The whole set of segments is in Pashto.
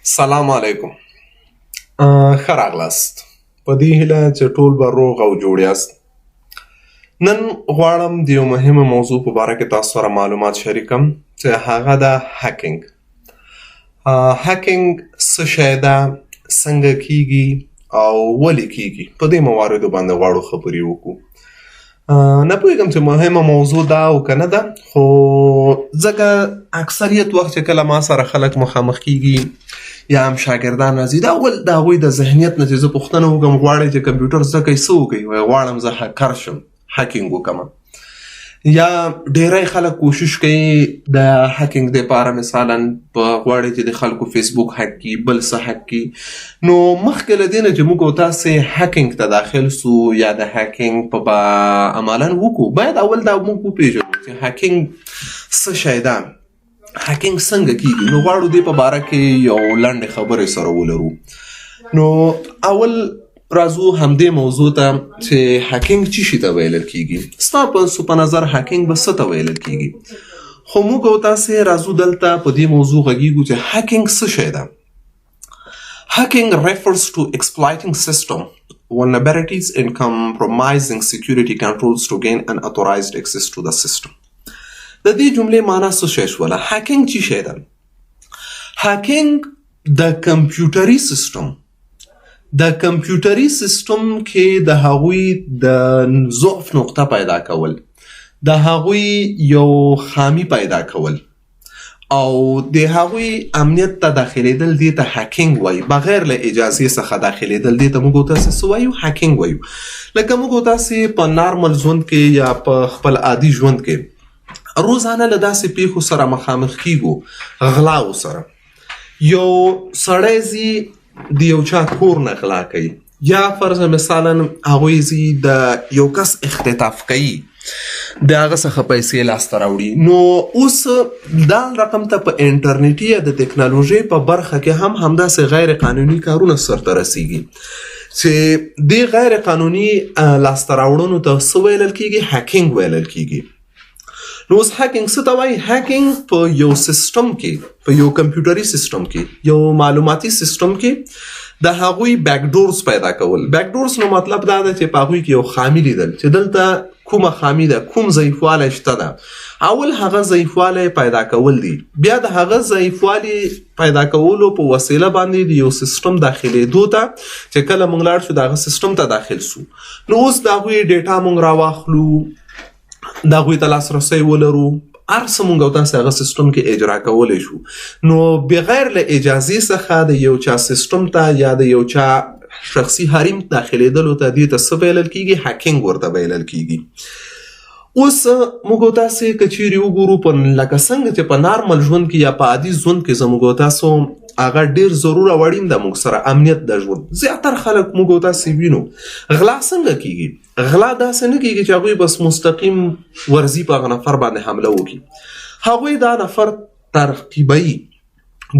سلام علیکم. ښه راغلاست. په دې هیله چې ټول به روغ او جوړ یاست. نن غواړم د یو مهمه موضوع په باره کې تاسو سره معلومات شریکم چې هغه ده هیکینګ. هیکینګ څه شی ده، څنګه کیږي او ولې کیږي، په دې مواردو باندې غواړو خبرې وکړو. نه پوهېږم چې مهمه موضوع ده او که نه ده، خو ځکه اکثریت وخت چې کله ما سره خلک مخامخ کیږي یا هم شاګردان راځي، دا اول د هغوی د ذهنیت نه چې زه پوښتنه وکړم غواړئ چې کمپیوټر زده کئ څه وکئ، وایي غواړم زه هکر شم، هیکینګ وکړم. یا ډیری خلک کوشش کوي د هیکینګ دپاره مثلا غواړي چې د خلکو فیسبوک هک کړي، بل څه هک کړي. نو مخکې له دې نه چې موږ او تاسې هیکینګ ته داخل سو یا د هیکینګ په عملا وکړو، باید اول دا موږ وپېژنو چې هیکینګ څه شی ده، هیکینګ څنګه کیږي. نو غواړو دې په باره کې یو لنډې خبرې سره ولرو. نو اول راځو همدې موضوع ته چې هیکینګ څه شي ته ویل کیږي. ستا په نظر هیکینګ به څه ته ویل کیږي؟ خو موږ او تاسې راځو دلته په دې موضوع غږیږو چې هیکینګ څه شی ده. Hacking refers to exploiting system vulnerabilities and compromising security controls to gain unauthorized access to the system. د دې جملې معنا څه شی شوله؟ هیکینګ څه شی ده؟ هیکینګ د کمپیوټري سیستم کې د هغوی د ضعف نقطه پیدا کول، د هغوی یو خامی پیدا کول او د هغوی امنیت ته داخلېدل، دې ته هیکینګ وایي. بغیر له اجازې څخه داخلېدل، دې ته موږ او تاسې څه وایو؟ هیکینګ وایو. لکه موږ او تاسې په نارمل ژوند کې یا په خپل عادي ژوند کې روزانه له داسې پیښو سره مخامخ کیږو، غلاو سره. یو سړی ځي د یو چا کور نه غلا کوي، یا فرض مثلا هغوی ځي د یو کس اختطاف کوي، د هغه څخه پیسې لاسته راوړي. نو اوس دا رقم ته په انټرنیټي یا د ټکنالوژۍ په برخه کې هم همداسې غیر قانوني کارونه سرته رسیږي چې دې غیر قانوني لاسته راوړنو ته څه ویلل کیږي؟ هیکینګ ویلل کیږي. نو اوس هیکینګ څه ته وایي؟ هیکینګ په یو سیستم کې، په یو کمپیوټري سیستم کې، یو معلوماتي سیستم کې د هغوی بیک ډورز پیدا کول. بیک ډورز نو مطلب دا ده چې په هغوی کې یو خامي لیدل چې دلته کومه خامي ده، کوم ضعیفوالی شته ده. اول هغه ضعیفوالی پیدا کول دي، بیا د هغه ضعیفوالي پیدا کولو په وسیله باندې د یو سیستم داخلېدو ته چې کله موږ لاړ شو د هغه سیستم ته داخل سو، نو اوس د هغوی ډیټا موږ راواخلو، د هغوی ته لاسرسی ولرو، هر څه موږ او تاسې هغه سیستم کې اجرا کولی شو. نو بغیر له اجازې څخه د یو چا سیستم ته یا د یو چا شخصي حریم داخلېدلو ته دې ته څه ویلل کیږي؟ هیکینګ ورته ویلل کیږي. اوس موږ او تاسې که چیرې وګورو په لکه څنګه چې په نارمل ژوند کې یا په عادي ژوند کې زموږ او تاسو هغه ډېر ضرور او اړین ده موږ سره امنیت د ژوند. زیاتره خلک موږ او تاسې وینو غلا څنګه کیږي. غلا داسې نه کیږي چې هغوی بس مستقیم ورځي په هغه نفر باندې حمله وکړي. هغوی دا نفر ترقیبوي،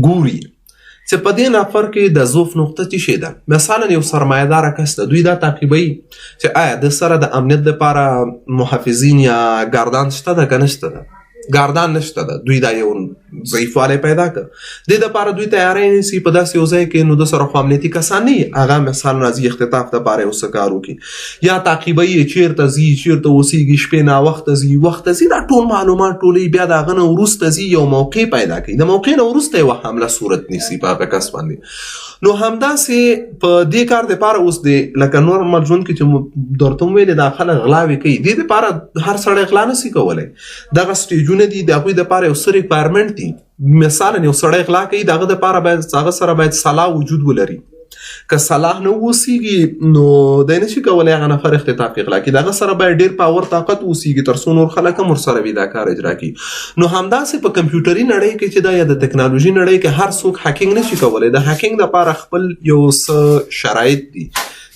ګوري چې په دې نفر کې د ضعف نقطه څه شی ده. مثلا یو سرمایه‌داره کس ده، دوی دا تعقیبوي چې آیا د سره د امنیت دپاره محافظین یا ګاردان شته ده که نشته ده. ګاردان نشته ده، دوی دا یو ضعیفوالی پیدا کړ، دې دپاره دوی تیاری نیسي په داسې یو ځای کې، نو د سره خو امنیتي کسان نه وي، هغه مثلا راځي اختطاف دپاره یو څه کار وکړي، یا تعقیبوي چیرته ځي، چیرته اوسېږي، شپې ناوخته ځي، دا ټول معلومات ټولوي. بیا د هغه نه وروسته ځي یو موقع پیدا کوي، د موقع نه وروسته یوه حمله صورت نیسي په هغه کس باندې. نو همداسې په دې کار دپاره اوس د لکه نورمال ژوند کې چې درته وویلې دا خلک غلاوې کوي، دې دپاره هر سړی غلا نسي کولی. دغه سټیجونه دي، د هغوی دپاره یو څه ریکوایرمنټ دي. مثلا یو سړی غلا کوي، د هغه دپاره باید هغه سره باید صلاح وجود ولري. که صلاح نه اوسېږي نو دی نشي کولی هغه نفر اختطاف کې غلا کړي، د هغه سره باید ډېر پاور طاقت اوسېږي تر څو نور خلک هم ورسره وي دا کار اجرا کړي. نو همداسې په کمپیوټري نړۍ کې چې دا یا د ټکنالوژي نړۍ کې هر څوک هیکینګ نشي کولی. د هیکینګ دپاره خپل یو څه شرایط دي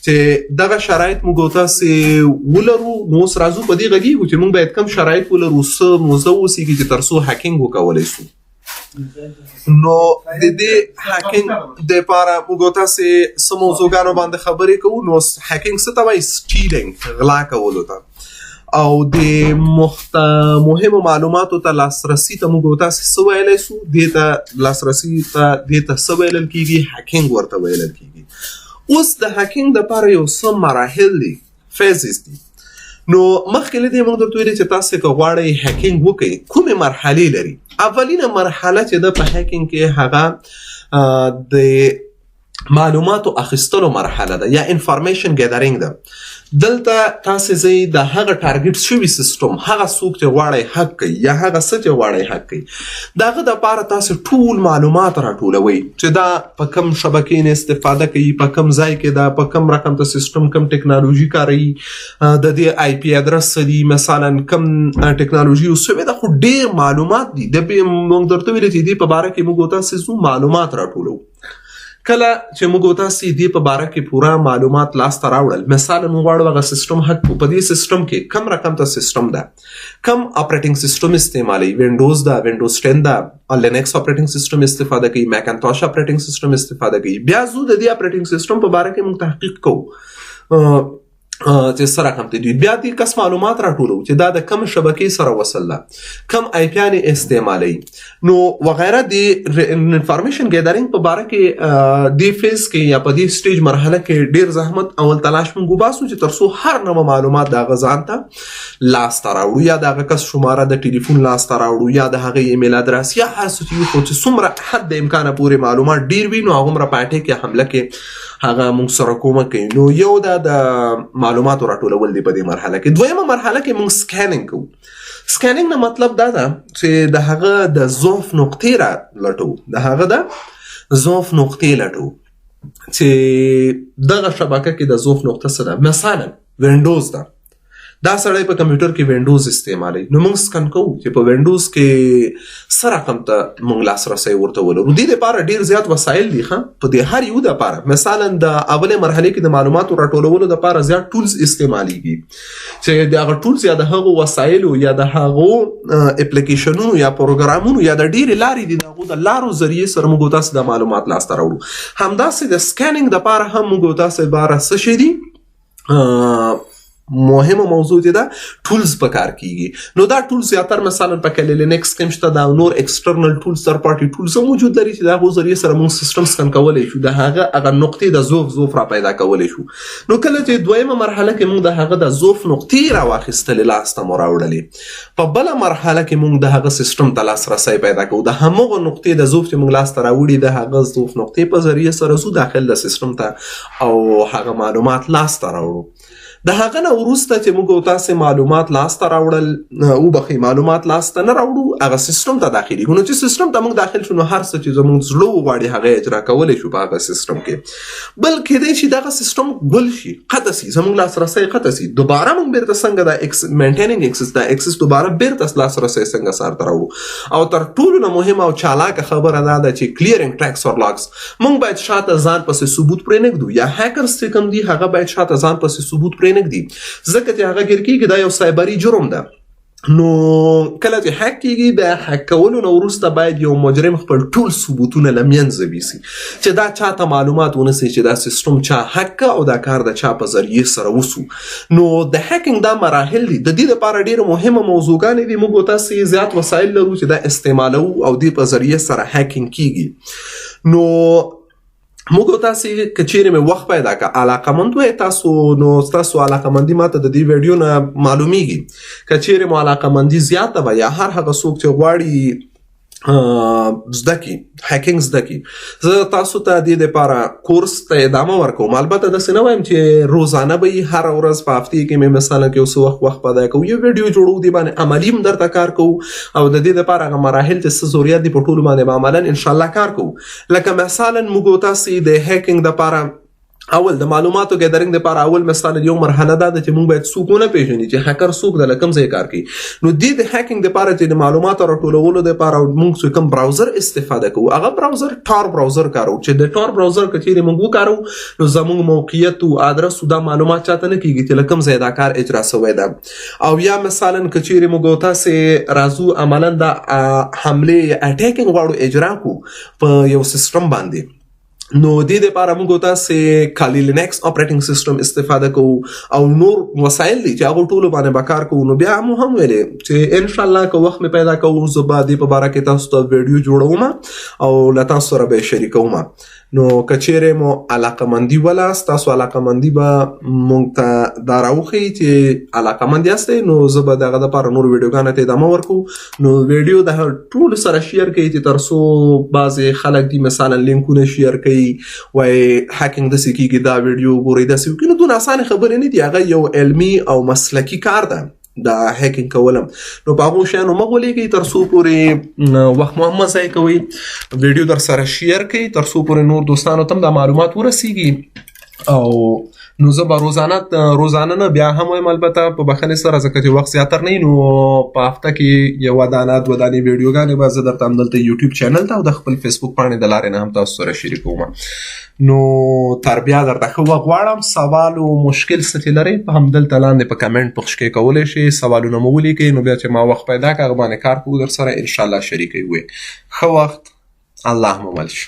چې دغه شرایط موږ او تاسې ولرو. نو اوس راځو په دې غږیږو چې موږ باید کم شرایط ولرو، څه موضوع اوسېږي چې تر څو هیکینګ وکولی شو. نو د دې هیکینګ دپاره موږ او تاسې څه موضوعګانو باندې خبرې کوو. نو هیکینګ څه ته وایي؟ سټیلینګ، غلا کولو ته. او د مهمو معلوماتو ته لاسرسي ته موږ تاسې څه ویلی سو دې ته لاسرسي ته دې ته څه ویلل کېږي هیکینګ ورته ویلل کېږي. اوس د هیکینګ دپاره یو څه مراحل دي فیزز دي. نو مخکې له دې موږ درته ویلي چې تاسې که غواړئ هیکینګ وکړئ کومې مرحلې لري. اولینه مرحله چې ده په هیکینګ کې هغه د معلوماتو اخیستلو مرحله ده یا انفارمیشن ګیدرینګ ده. دلته تاسې ځئ د هغه ټارګټ شوي سیسټم هغه څوک چې غواړئ حق کوي یا هغه څه چې غواړئ حق کوي د هغه دپاره تاسې ټول معلومات راټولوئ چې دا په کوم شبکې نه استفاده کوي په کوم ځای کې ده په کوم رقم ته سیسټم کوم ټکنالوژي کاروي د دې آی پی ادرس څه دي مثلا کوم ټکنالوژي یوز شوې ده. خو ډېر معلومات دي موږ درته ویلي چې دې په باره کې موږ تاسې څو معلومات راټولو. کله چې موږ تاسې دې په باره کې پوره معلومات لاسته راوړل مثلا موږ غواړو هغه سیسټم حق په دې سیسټم کې کوم رقم ته سیسټم ده کوم اپریټنګ سیسټم استعمالوي وینډوز ده وینډوز 10 ده لینکس اپریټنګ سیسټم استفاده کوي میکنتوش اپریټنګ سیسټم استفاده کوي. بیا زو د دې اپریټنګ سیسټم په باره کې موږ تحقیق کوو چې څه رقم ته دوی بیا دې کس معلومات راټولو چې دا د کم شبکې سره وصل ده کم آی پی یې استعمالوي نو وغیره د انفارمیشن ګیدرینګ په باره کې دې فیز کې یا په دې سټیج مرحله کې ډېر زحمت اول تلاش موږ وباسو چې تر څو هر نوع معلومات د هغه ځان ته لاسته راوړو یا د هغه کس شماره د ټلیفون لاسته راوړو یا د هغه ایمیل ادرس یا هر څه چې څومره حد د امکانه پورې معلومات ډېر وي نو هغومره په اټې کې حمله کې هغه موږ سره کومک کوي. نو یو دا د معلوماتو راټولول دی په دې مرحله کې. دویمه مرحله کې موږ سکینینګ کوو. سکینینګ نه مطلب دا ده چې د هغه د ضعف نقطې را لټو د هغه د ضعف نقطې لټو چې دغه شبکه کې د ضعف نقطه څه ده. مثلا وینډوز ده دا سړی په کمپیوټر کې وینډوز استعمالوي نو موږ سکن کوو چې په وینډوز کې څه رقم ته موږ لاسرسی ورته ولرو. دې دپاره ډېر زیات وسایل دي په دې هر یو دپاره مثلا د اولې مرحلې کې د معلوماتو راټولولو دپاره زیات ټولز استعمالیږي چې د هغه ټولز یا د هغو وسایلو یا د هغو اپلیکیشنونو یا پروګرامونو یا د ډېرې لارې دي د هغو د لارو ذریعې سره موږ تاسې د معلومات لاسته راوړو. همداسې د سکینینګ دپاره هم موږ تاسې باره څه شی دي مهمه موضوع دی دا ټولز په کار کیږي. نو دا ټولز زیاتر مثلا په لینکس کې شته دا نور ایکسټرنل ټولز تر پارټي ټولز موجود لري چې دا غو ذریعہ سره موږ سیستم سکن کولای شو د هغه نقطې د ضعف را پیدا کولای شو. نو کله چې دویمه مرحله کې موږ د هغه د ضعف نقطې را واخیستل لاسته مو راوړلې په بل مرحله کې موږ د هغه سیستم ته لاسرسی پیدا کوو د همغه نقطې د ضعف چې موږ لاسته راوړي د هغه ضعف نقطې په ذریعہ سره زو داخل د سیستم ته او هغه معلومات لاسته راوړو. د هغه نه وروسته چې موږ تاسې معلومات لاسته راوړل وبخښئ معلومات لاسته نه راوړو هغه سیستم ته داخلیږو. نو چې سیستم ته موږ داخل شو نو هر څه چې زموږ زړه وغواړي هغه اجرا کولی شو په هغه سیستم کې بل کیدای شي دغه سیستم ګل شي قطع سي زموږ لاسرسی قطع سي دوباره موږ بیرته څنګه د مینټینینګ اکسس د اکسس دوباره بیرته لاسرسی څنګه سرته راوړو. او تر ټولو نه مهمه او چالاکه خبره دا ده چې کلیرینګ ټریکس اور لاګس موږ باید شاته ځان پسې ثبوت پرې نږدو یا هیکرز چې کوم دي هغه باید شاته ځان پسې ثبوت پرې نږدي ځکه چې هغه ګیر کېږي دا یو سایبري جرم ده. نو کله چې هک کېږي د هک کولو نه وروسته باید یو مجرم خپل ټول ثبوتونه له منځه یوسي چې دا چاته معلومات ونسي چې دا سیستم چا هک او دا کار د چا په ذریعې سره وسو. نو د هکینګ دا مراحل دي د دې لپاره ډېره مهمه موضوعګانې دي موږ تاسې زیات وسایل لرو چې دا استعمالو او دې په ذریعې سره هکینګ کېږي. نو موږ تاسې که چیرې مې وخت پیدا کړه علاقمند وی تاسو نو ستاسو علاقمندي ماته د دې ویډیو نه معلومیږي. که چیرې مو علاقمندي زیاته وه یا هر هغه څوک چې غواړي زده کی هکینګ زده کی زه تاسو ته د دې لپاره کورس ته ادامه ورکوم. البته داسې نه وایم چې روزانه به یې هره ورځ په هفتې کې مې مثلا کې یو څه وخت پیدا کوو یو ویډیو جوړو دې باندې عملي هم درته کار کوو او د دې لپاره هغه مراحل چې څه ضرورت دي په ټولو باندې به عملا انشاءالله کار کوو. لکه مثلا موږ تاسې د هکینګ لپاره اول د معلوماتو ګیدرینګ لپاره اول مثلا یو مرحله ده چې موږ باید څوک ونه پیژنو چې هکر څوک د کوم ځای کار کوي. نو د هکینګ لپاره چې د معلوماتو راټولولو لپاره موږ کوم براوزر استفاده کوو هغه براوزر ټار براوزر کارو چې د ټار براوزر کچېرې موږ وکارو نو زموږ موقعیت او ادرس دا معلومات چاته نه کیږي چې کوم ځای دا کار اجرا شوی ده. او یا مثلا کچېرې موږ تاسې راځو عملا د حمله اټیکینګ غواړو اجرا کو په یو سیستم باندې نو دې دپاره موږ تاسې کالي لینکس اپریټنګ سیسټم استفاده کوو او نور وسایل دي چې هغو ټولو باندې به کار کوو. نو بیا مو هم ویلې چې انشاءالله که وخت مې پیدا کوو زه به دې په باره کې تاسو ته ویډیو جوړوم او له تاسو سره به یې شریکوم. نو که چیرې مو علاقمندي ولاست تاسو علاقمندي به موږ ته دا راوښیي چې علاقمند یاستئ نو زه به د هغه دپاره نور ویډیوګانو ته ادامه ورکوو. نو ویډیو د ټولو سره شیر کوئ چې تر څو بعضې خلک دي مثلا لینکونه شیر کوي وایي هیکینګ داسې کېږي دا ویډیو ګورئ داسې وکړي. نو دونه اسانې خبرې نه دي هغه یو علمي او مسلکي کار ده دا هیکینګ کولم. نو په هغو شیانو مه غولېږئ تر څو پورې وخت مو هم مه ضایع کوئ. ویډیو در سره شیر کوئ تر څو پورې نور دوستانو ته هم دا معلومات ورسیږي. او نو زه به روزانه نه بیا هم وایم البته په بخښنې سره ځکه چې وخت زیاتر نه نو په هفته کې یوه دانه دوه دانې ویډیوګانې به زه درته همدلته یوټیوب چینل ته او د خپل فیسبوک پاڼې د لارې نه هم تاسو سره شریکوم. نو تر بیا درته ښه وخت غواړم. سوال او مشکل څه چې لرئ په همدلته لاندې په کمنټ پخش کې کولی شئ. سوالونه مو ولیکئ نو بیا چې ما وخت پیدا کړه هغه باندې کار کوو در سره انشاءالله شریکوي. ښه وخت. الله مو مل شي.